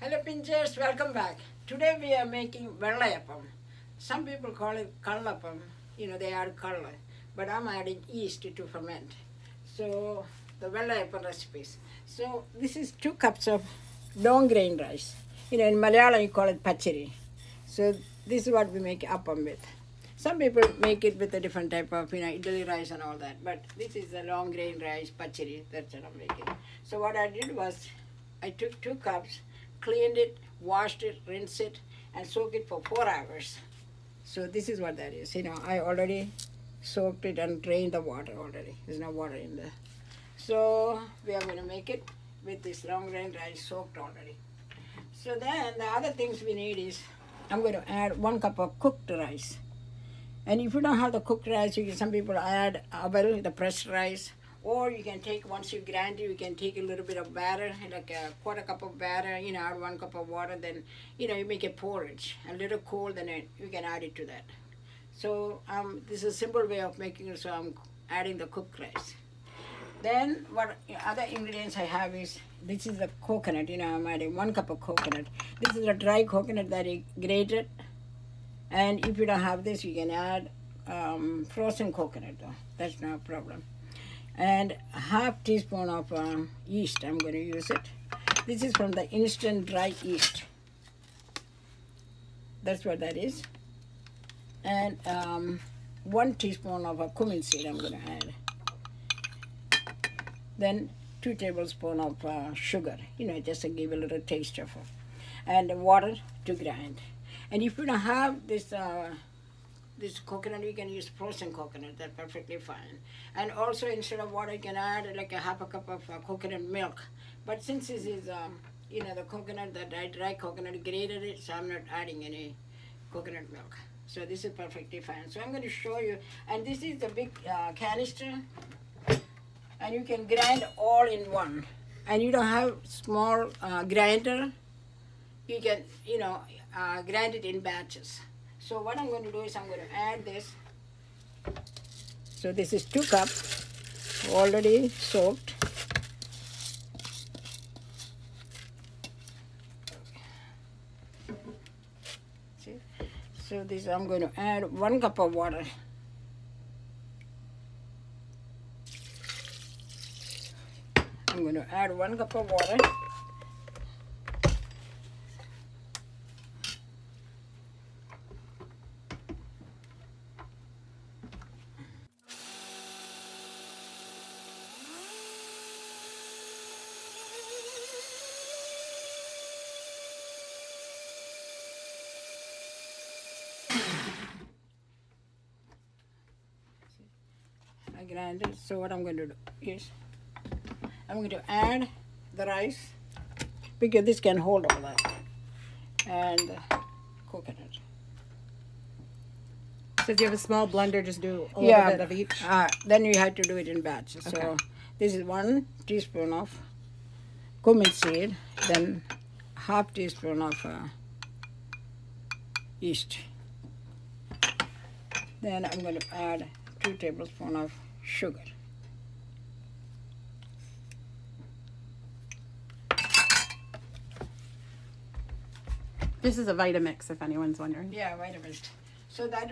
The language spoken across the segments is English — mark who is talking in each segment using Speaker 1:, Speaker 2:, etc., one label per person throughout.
Speaker 1: Hello pinchers, welcome back. Today we are making Vellayappam. Some people call it Kallappam, they add color, but I'm adding yeast to ferment. So the Vellayappam recipes. So this is 2 cups of long grain rice. In Malayalam you call it pachiri. So this is what we make appam with. Some people make it with a different type of, idli rice and all that, but this is a long grain rice pachiri. That's what I'm making. So what I did was I took 2 cups, cleaned it, washed it, rinsed it, and soaked it for 4 hours. So this is what that is. I already soaked it and drained the water already. There's no water in there. So we are going to make it with this long grain rice soaked already. So then the other things we need is, I'm going to add 1 cup of cooked rice. And if you don't have the cooked rice, some people add aval, the pressed rice. Or you can take, once you grind it, you can take a little bit of batter, like a 1/4 cup of batter, add 1 cup of water, then, you make a porridge. A little cold, then you can add it to that. So this is a simple way of making it, so I'm adding the cooked rice. Then what other ingredients I have is, this is the coconut, I'm adding 1 cup of coconut. This is a dry coconut that I grated. And if you don't have this, you can add frozen coconut though. That's no problem. And 1/2 teaspoon of yeast, I'm going to use it. This is from the instant dry yeast. That's what that is. And 1 teaspoon of cumin seed I'm going to add. Then 2 tablespoons of sugar, just to give a little taste of it. And water to grind. And if you don't have this coconut, you can use frozen coconut. That's perfectly fine. And also, instead of water, you can add like a 1/2 cup of coconut milk. But since this is, the coconut, the dry coconut, grated it, so I'm not adding any coconut milk. So this is perfectly fine. So I'm going to show you. And this is the big canister. And you can grind all in one. And you don't have small grinder, you can, grind it in batches. So what I'm going to do is I'm going to add this. So this is 2 cups already soaked. See? So this I'm going to add 1 cup of water. I'm going to add 1 cup of water. I grind it. So what I'm going to do is I'm going to add the rice, because this can hold all that, and the coconut.
Speaker 2: So if you have a small blender, just do a little bit of each?
Speaker 1: Then you have to do it in batches. Okay. So this is 1 teaspoon of cumin seed, then 1/2 teaspoon of yeast. Then I'm going to add 2 tablespoons of sugar.
Speaker 2: This is a Vitamix, if anyone's wondering.
Speaker 1: Yeah, Vitamix. So that,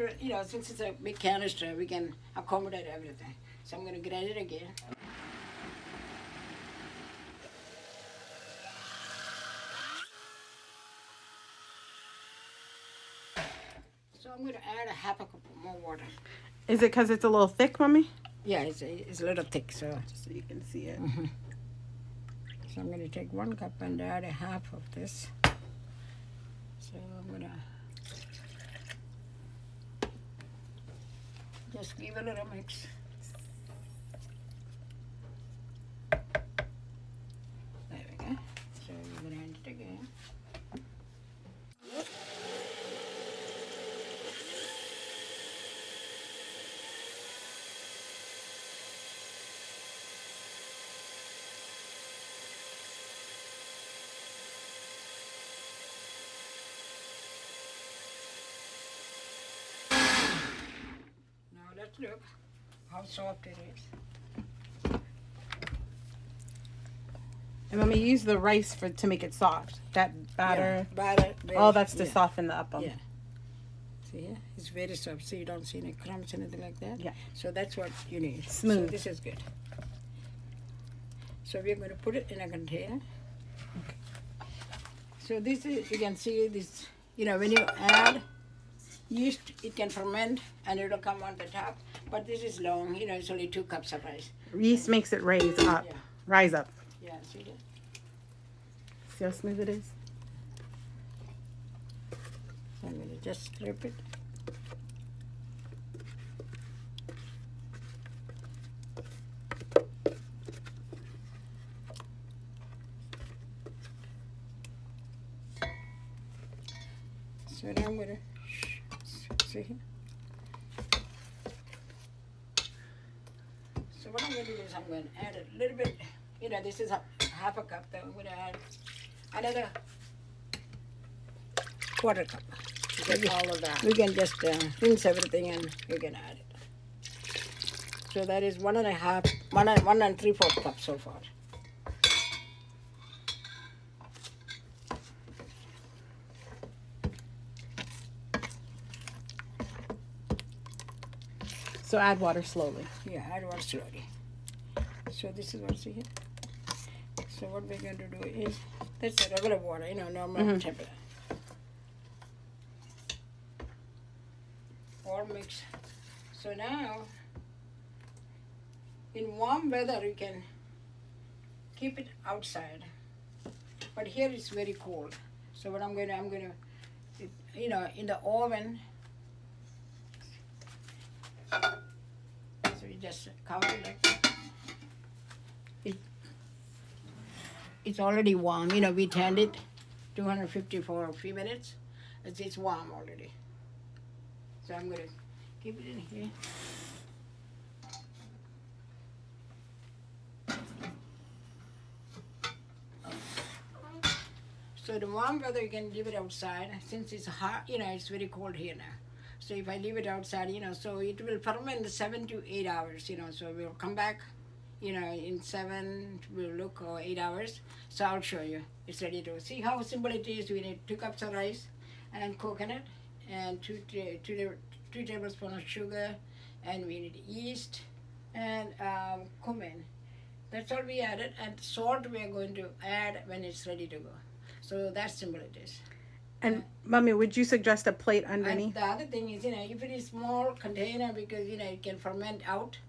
Speaker 1: since it's a big canister, we can accommodate everything. So I'm going to grind it again. So I'm going to add a 1/2 cup more water.
Speaker 2: Is it because it's a little thick, Mommy?
Speaker 1: Yeah, it's a little thick, so
Speaker 2: Just so you can see it.
Speaker 1: Mm-hmm. So I'm going to take 1 cup and add a 1/2 of this. So I'm going to just give a little mix. There we go. So we grind it again. Let's look how soft it is.
Speaker 2: And Mommy, you use the rice to make it soft. That batter.
Speaker 1: Yeah, batter.
Speaker 2: All that's to
Speaker 1: yeah.
Speaker 2: soften the appam.
Speaker 1: Yeah. See here? It's very soft. So you don't see any crumbs, anything like that.
Speaker 2: Yeah.
Speaker 1: So that's what you need.
Speaker 2: Smooth.
Speaker 1: So this is good. So we're going to put it in a container.
Speaker 2: Okay.
Speaker 1: So this is, you can see this, you know, when you add yeast, it can ferment and it'll come on the top. But this is long, you know, it's only 2 cups of rice.
Speaker 2: Yeast makes it rise up.
Speaker 1: Yeah.
Speaker 2: Rise up.
Speaker 1: Yeah, see that?
Speaker 2: See how smooth it is?
Speaker 1: So I'm going to just strip it. So now I'm going to, see here? So what I'm going to do is I'm going to add a little bit, you know, this is half a cup, then I'm going to add another quarter cup.
Speaker 2: Get all of that.
Speaker 1: We can just rinse everything and we can add it. So that is 1 3/4 cups so far.
Speaker 2: So add water slowly.
Speaker 1: Yeah, add water slowly. So this is what's here. So what we're going to do is, that's a regular water, you know, normal temperature. All mix. So now, in warm weather you can keep it outside, but here it's very cold. So what I'm going to, you know, in the oven. So you just cover it like that. It's already warm. You know, we turned it 250 for a few minutes. It's warm already. So I'm going to keep it in here. So the warm weather you can leave it outside. Since it's hot, you know, it's very cold here now. So if I leave it outside, you know, so it will ferment 7 to 8 hours, you know, so we'll come back, you know, in 7, we'll look, or 8 hours. So I'll show you. It's ready to see how simple it is. We need 2 cups of rice and coconut and 2 tablespoons of sugar, and we need yeast and cumin. That's all we added, and salt we are going to add when it's ready to go. So that's simple it is.
Speaker 2: And Mommy, would you suggest a plate underneath?
Speaker 1: And the other thing is, you know, if it is small container, because, you know, it can ferment out,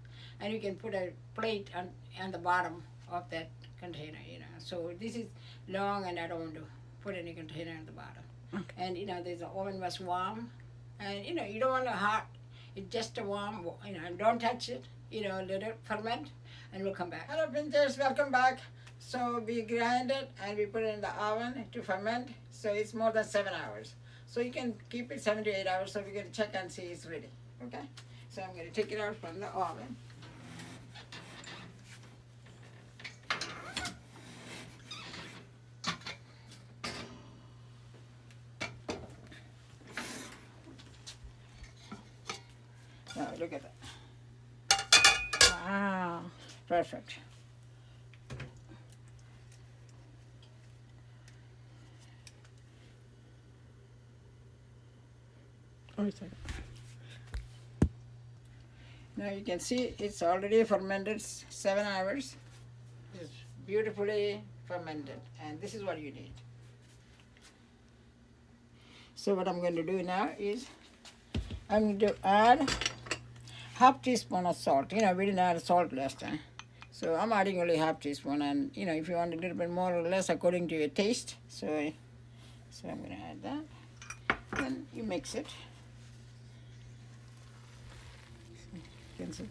Speaker 1: and you can put a plate on the bottom of that container, you know. So this is long, and I don't want to put any container on the bottom.
Speaker 2: Okay.
Speaker 1: And, you know, the oven was warm, and, you know, you don't want it hot. It's just a warm, you know, and don't touch it, you know, let it ferment, and we'll come back. Hello, Princess, welcome back. So we grind it and we put it in the oven to ferment. So it's more than 7 hours. So you can keep it 7 to 8 hours. So we're going to check and see it's ready. Okay? So I'm going to take it out from the oven. Now look at that.
Speaker 2: Wow.
Speaker 1: Perfect.
Speaker 2: Oh, wait a second.
Speaker 1: Now you can see it's already fermented 7 hours. It's beautifully fermented, and this is what you need. So what I'm going to do now is I'm going to add half teaspoon of salt. You know, we didn't add salt last time. So I'm adding only half teaspoon, and, you know, if you want a little bit more or less according to your taste. So I'm going to add that. Then you mix it. You can see.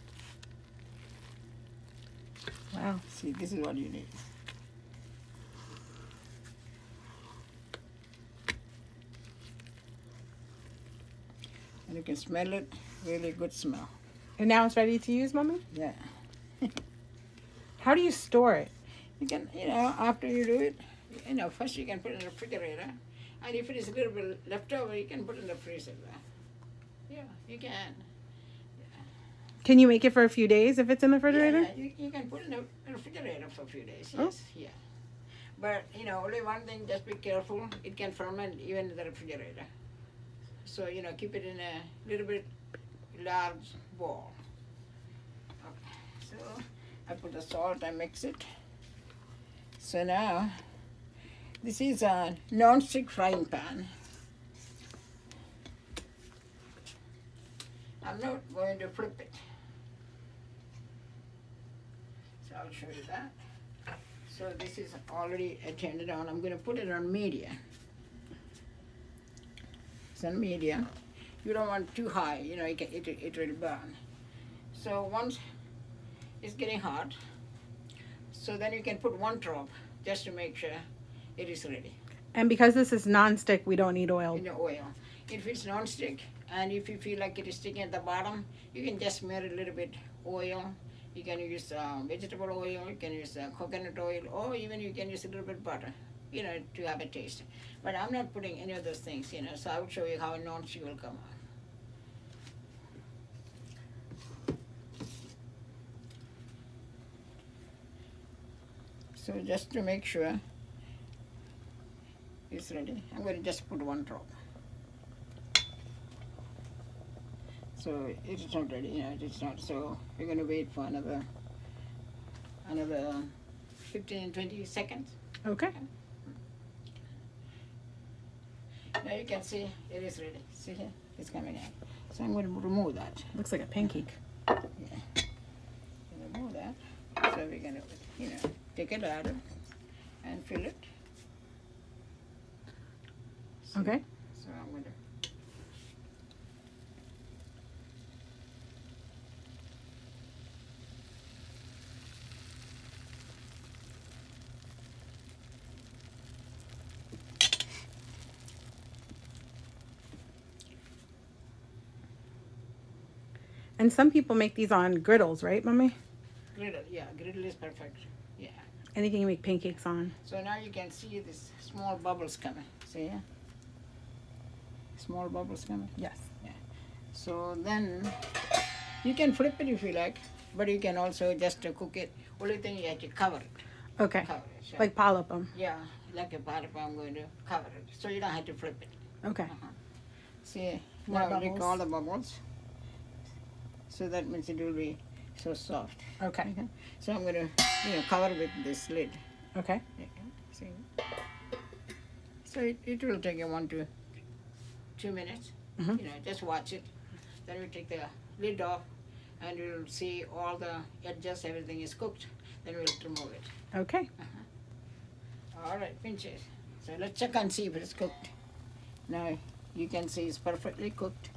Speaker 2: Wow.
Speaker 1: See, this is what you need. And you can smell it, really good smell.
Speaker 2: And now it's ready to use, Mommy?
Speaker 1: Yeah.
Speaker 2: How do you store it?
Speaker 1: You can, you know, after you do it, you know, first you can put it in the refrigerator. And if it is a little bit left over, you can put it in the freezer. Yeah, you can.
Speaker 2: Can you make it for a few days if it's in the refrigerator?
Speaker 1: Yeah, you can put it in the refrigerator for a few days, yes, yeah. But you know, only one thing, just be careful. It can ferment even in the refrigerator. So you know, keep it in a little bit large bowl. Okay. So I put the salt, I mix it. So now this is a non-stick frying pan. I'm not going to flip it. So I'll show you that. So this is already turned on. I'm going to put it on medium. It's on medium. You don't want too high, you know, it will burn. So once it's getting hot, so then you can put one drop just to make sure it is ready.
Speaker 2: And because this is non-stick, we don't need oil.
Speaker 1: In the oil. If it's non-stick, and if you feel like it is sticking at the bottom, you can just smear a little bit oil. You can use vegetable oil, you can use coconut oil, or even you can use a little bit butter, you know, to have a taste. But I'm not putting any of those things, you know, so I will show you how a non-stick will come out. So just to make sure it's ready, I'm going to just put one drop. So it is not ready, you know, it is not. So we're going to wait for another 15, 20 seconds.
Speaker 2: Okay.
Speaker 1: Now you can see it is ready. See here, it's coming out. So I'm going to remove that.
Speaker 2: Looks like a pancake.
Speaker 1: Yeah. Remove that. So we're going to, you know, take a ladle and fill it. See?
Speaker 2: Okay.
Speaker 1: So I'm going to.
Speaker 2: And some people make these on griddles, right, Mommy?
Speaker 1: Griddle, yeah, griddle is perfect. Yeah.
Speaker 2: Anything you make pancakes on.
Speaker 1: So now you can see this small bubbles coming. See here? Small bubbles coming.
Speaker 2: Yes.
Speaker 1: Yeah. So then you can flip it if you like, but you can also just cook it. Only thing you have to cover it.
Speaker 2: Okay.
Speaker 1: Cover it. So,
Speaker 2: Like palapam.
Speaker 1: yeah, like a palapa, I'm going to cover it. So you don't have to flip it.
Speaker 2: Okay.
Speaker 1: See,
Speaker 2: More
Speaker 1: now lick
Speaker 2: bubbles.
Speaker 1: all the bubbles. So that means it will be so soft.
Speaker 2: Okay.
Speaker 1: So I'm going to, you know, cover with this lid.
Speaker 2: Okay.
Speaker 1: See. So it will take you 1 to 2 minutes.
Speaker 2: Mhm.
Speaker 1: You know, just watch it. Then we take the lid off, and you'll see all the edges, everything is cooked. Then we'll remove it.
Speaker 2: Okay.
Speaker 1: All right, pinch it. So let's check and see if it's cooked. Now you can see it's perfectly cooked.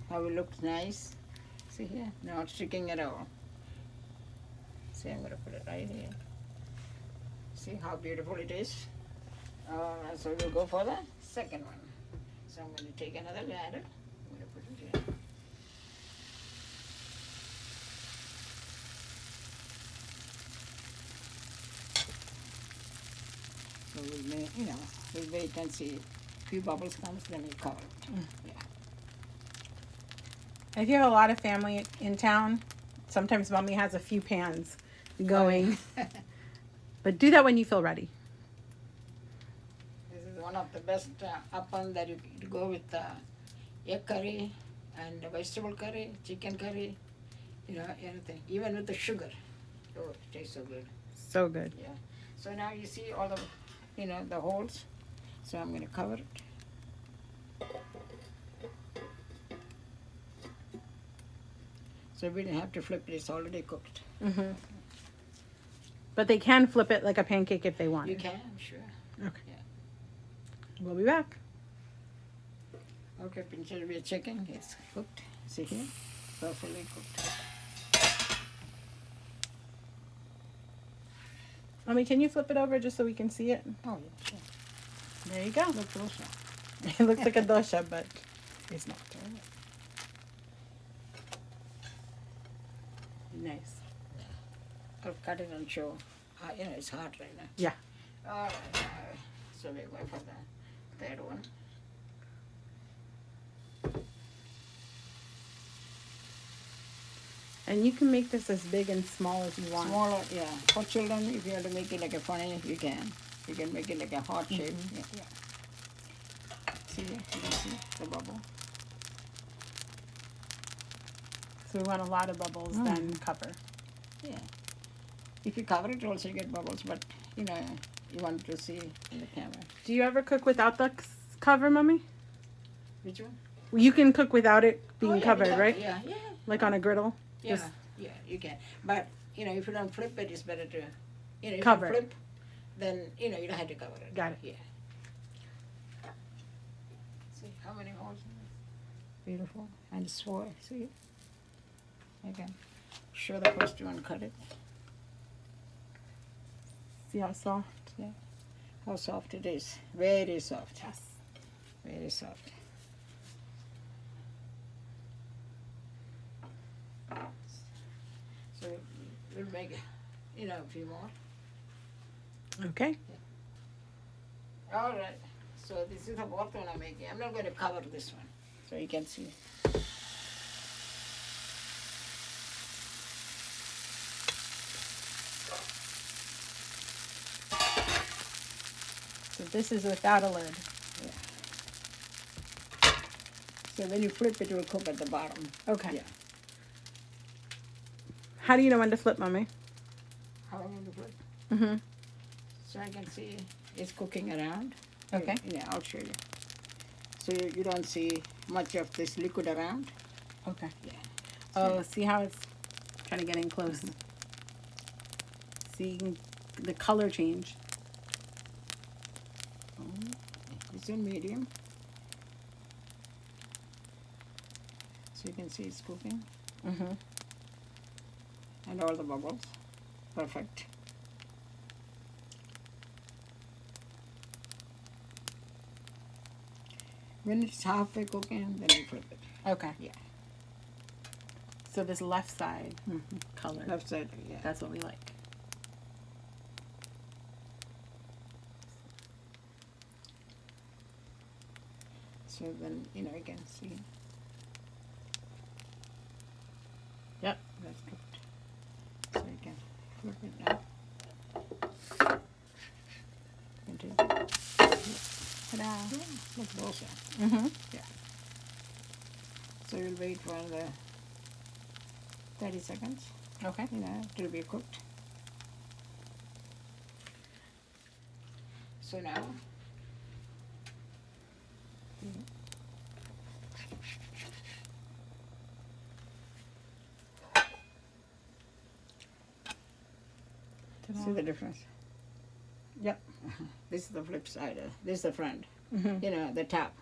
Speaker 1: How it looks nice. See here, not sticking at all. See, I'm going to put it right here. See how beautiful it is. So we'll go for the second one. So I'm going to take another ladder. I'm going to put it here. So we'll wait and see. Few bubbles comes, then we cover it. Yeah.
Speaker 2: If you have a lot of family in town, sometimes Mommy has a few pans going. But do that when you feel ready.
Speaker 1: This is one of the best appam that you go with egg curry and vegetable curry, chicken curry, you know, anything. Even with the sugar. Oh, it tastes so good.
Speaker 2: So good.
Speaker 1: Yeah. So now you see all the, you know, the holes. So I'm going to cover it. So we didn't have to flip it. It's already cooked.
Speaker 2: Mm-hmm. But they can flip it like a pancake if they want.
Speaker 1: You can, sure.
Speaker 2: Okay.
Speaker 1: Yeah.
Speaker 2: We'll be back.
Speaker 1: Okay, pinch it with chicken. It's cooked. See here? Perfectly cooked.
Speaker 2: Mommy, can you flip it over just so we can see it?
Speaker 1: Oh, yeah, sure.
Speaker 2: There you go.
Speaker 1: Look closer.
Speaker 2: It looks like a dosha, but it's not. Nice.
Speaker 1: I'll cut it and show. You know, it's hot right now.
Speaker 2: Yeah.
Speaker 1: All right. So we're going for the third one.
Speaker 2: And you can make this as big and small as you want.
Speaker 1: Smaller, yeah. For children, if you want to make it like a funny, you can. You can make it like a heart shape. Yeah, yeah. See, you can see the bubble.
Speaker 2: So we want a lot of bubbles, then cover.
Speaker 1: Yeah. If you cover it, also you get bubbles, but you know, you want to see in the camera.
Speaker 2: Do you ever cook without the cover, Mommy?
Speaker 1: Which one?
Speaker 2: You can cook without it being
Speaker 1: yeah,
Speaker 2: covered, right?
Speaker 1: Yeah, yeah.
Speaker 2: Like on a griddle?
Speaker 1: Yeah,
Speaker 2: Just
Speaker 1: yeah, you can. But, you know, if you don't flip it, it's better to, you know, if
Speaker 2: cover
Speaker 1: you
Speaker 2: it.
Speaker 1: flip, then, you know, you don't have to cover it.
Speaker 2: Got it.
Speaker 1: Yeah. See how many holes in it? Beautiful. And swirl, see? I can show the first one, cut it.
Speaker 2: See how soft?
Speaker 1: Yeah. How soft it is. Very soft.
Speaker 2: Yes.
Speaker 1: Very soft. So we'll make, you know, a few more.
Speaker 2: Okay.
Speaker 1: All right. So this is the fourth one I'm making. I'm not going to cover this one, so you can see.
Speaker 2: So this is without a lid.
Speaker 1: Yeah. So when you flip it, it will cook at the bottom.
Speaker 2: Okay.
Speaker 1: Yeah.
Speaker 2: How do you know when to flip, Mommy?
Speaker 1: How am I going to flip?
Speaker 2: Mm-hmm.
Speaker 1: So I can see it's cooking around.
Speaker 2: Okay.
Speaker 1: Yeah, I'll show you. So you don't see much of this liquid around.
Speaker 2: Okay.
Speaker 1: Yeah.
Speaker 2: Oh, see how it's trying to get in close. See the color change.
Speaker 1: It's in medium. So you can see it's cooking.
Speaker 2: Mm-hmm.
Speaker 1: And all the bubbles. Perfect. When it's halfway cooking, then you flip it.
Speaker 2: Okay.
Speaker 1: Yeah.
Speaker 2: So this left side color.
Speaker 1: Left side, yeah.
Speaker 2: That's what we like.
Speaker 1: So then, you know, you can see.
Speaker 2: Yep.
Speaker 1: That's cooked. So you can flip it now. You can take it.
Speaker 2: Ta-da.
Speaker 1: Yeah, look both sides.
Speaker 2: Mm-hmm.
Speaker 1: So you'll wait for the 30 seconds,
Speaker 2: Okay.
Speaker 1: you know, till be cooked. So now,
Speaker 2: Ta-da.
Speaker 1: see the difference?
Speaker 2: Yep.
Speaker 1: This is the flip side, this is the front,
Speaker 2: Mm-hmm.
Speaker 1: you know, the top.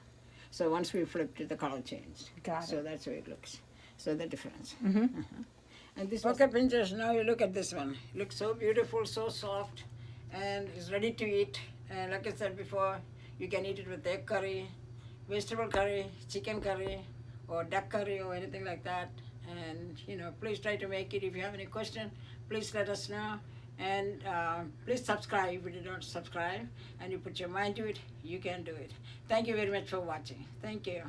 Speaker 1: So once we flipped it, the color changed.
Speaker 2: Got
Speaker 1: So
Speaker 2: it.
Speaker 1: that's how it looks. So the difference.
Speaker 2: Mm-hmm.
Speaker 1: And this okay, Pinterest, now you look at this one. It looks so beautiful, so soft, and it's ready to eat. And like I said before, you can eat it with egg curry, vegetable curry, chicken curry, or duck curry, or anything like that. And, you know, please try to make it. If you have any question, please let us know. And please subscribe if you don't subscribe. And you put your mind to it, you can do it. Thank you very much for watching. Thank you.